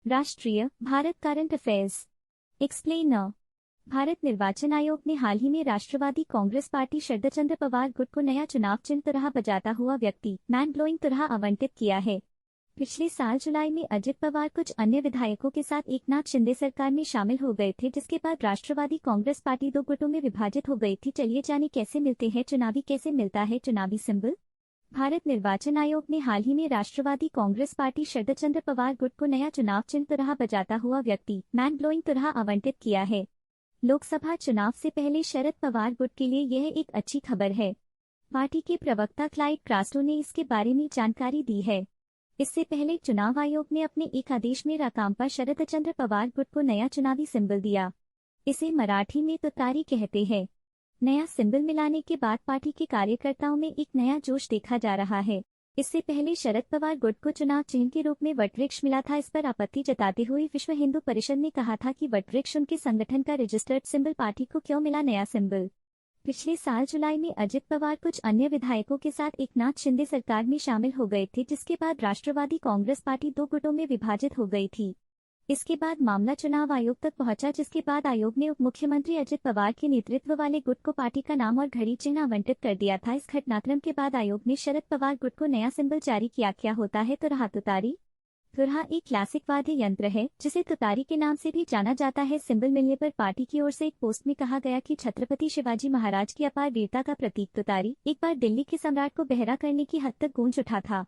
राष्ट्रीय Bharat current affairs explainer. Bharat निर्वाचन आयोग ने हाल ही में राष्ट्रवादी कांग्रेस पार्टी शरदचंद्र पवार गुट को नया चुनाव चिन्ह तुरहा बजाता हुआ व्यक्ति मैन ब्लोइंग तुरहा आवंटित किया है। पिछले साल जुलाई में अजित पवार कुछ अन्य विधायकों के साथ एकनाथ शिंदे सरकार में शामिल हो गए थे, जिसके बाद राष्ट्रवादी कांग्रेस पार्टी दो गुटों में विभाजित हो गई थी। चलिए जाने कैसे मिलते हैं चुनावी, कैसे मिलता है चुनावी सिंबल। भारत निर्वाचन आयोग ने हाल ही में राष्ट्रवादी कांग्रेस पार्टी शरदचंद्र पवार गुट को नया चुनाव चिन्ह तुरहा बजाता हुआ व्यक्ति मैन ब्लोइंग तुरहा आवंटित किया है। लोकसभा चुनाव से पहले शरद पवार गुट के लिए यह एक अच्छी खबर है। पार्टी के प्रवक्ता क्लाइड क्रास्टो ने इसके बारे में जानकारी दी है। इससे पहले चुनाव आयोग ने अपने एक आदेश में राकांपा शरदचंद्र पवार गुट को नया चुनावी सिंबल दिया। इसे मराठी में तुतारी कहते हैं। नया सिंबल मिलाने के बाद पार्टी के कार्यकर्ताओं में एक नया जोश देखा जा रहा है। इससे पहले शरद पवार गुट को चुनाव चिन्ह के रूप में वटवृक्ष मिला था। इस पर आपत्ति जताते हुए विश्व हिंदू परिषद ने कहा था कि वटवृक्ष उनके संगठन का रजिस्टर्ड सिंबल, पार्टी को क्यों मिला नया सिंबल। पिछले साल जुलाई में अजित पवार कुछ अन्य विधायकों के साथ एकनाथ शिंदे सरकार में शामिल हो गए थे, जिसके बाद राष्ट्रवादी कांग्रेस पार्टी दो गुटों में विभाजित हो गई थी। इसके बाद मामला चुनाव आयोग तक पहुंचा, जिसके बाद आयोग ने उप मुख्यमंत्री अजित पवार के नेतृत्व वाले गुट को पार्टी का नाम और घड़ी चिन्ह आवंटित कर दिया था। इस घटनाक्रम के बाद आयोग ने शरद पवार गुट को नया सिंबल जारी किया। क्या होता है तुरहा? तुतारी तुरहा एक क्लासिक वाद्य यंत्र है, जिसे तुतारी के नाम से भी जाना जाता है। सिंबल मिलने पर पार्टी की ओर से एक पोस्ट में कहा गया कि छत्रपति शिवाजी महाराज की अपार वीरता का प्रतीक तुतारी एक बार दिल्ली के सम्राट को बहरा करने की हद तक गूंज उठा था।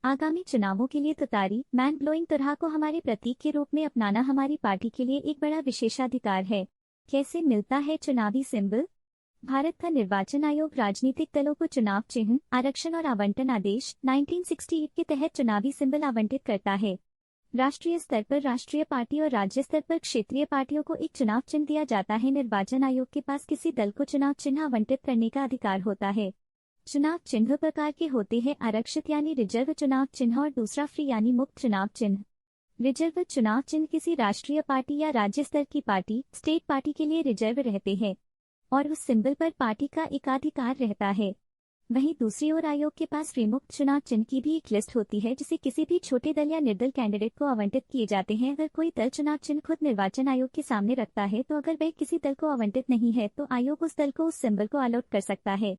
आगामी चुनावों के लिए तुतारी मैन ब्लोइंग तुरहा को हमारे प्रतीक के रूप में अपनाना हमारी पार्टी के लिए एक बड़ा विशेषाधिकार है। कैसे मिलता है चुनावी सिंबल? भारत का निर्वाचन आयोग राजनीतिक दलों को चुनाव चिन्ह, आरक्षण और आवंटन आदेश 1968 के तहत चुनावी सिंबल आवंटित करता है। राष्ट्रीय स्तर पर राष्ट्रीय पार्टी और राज्य स्तर पर क्षेत्रीय पार्टियों को एक चुनाव चिन्ह दिया जाता है। निर्वाचन आयोग के पास किसी दल को चुनाव चिन्ह आवंटित करने का अधिकार होता है। चुनाव चिन्ह प्रकार के होते हैं आरक्षित यानी रिजर्व चुनाव चिन्ह और दूसरा फ्री यानी मुक्त चुनाव चिन्ह। रिजर्व चुनाव चिन्ह किसी राष्ट्रीय पार्टी या राज्य स्तर की पार्टी, स्टेट पार्टी के लिए रिजर्व रहते हैं और उस सिंबल पर पार्टी का एकाधिकार रहता है। वहीं दूसरी ओर आयोग के पास फ्री मुक्त चुनाव चिन्ह की भी एक लिस्ट होती है, जिसे किसी भी छोटे दल या निर्दल कैंडिडेट को आवंटित किए जाते हैं। अगर कोई दल चुनाव चिन्ह खुद निर्वाचन आयोग के सामने रखता है, तो अगर वह किसी दल को आवंटित नहीं है तो आयोग उस दल को उस सिंबल को अलॉट कर सकता है।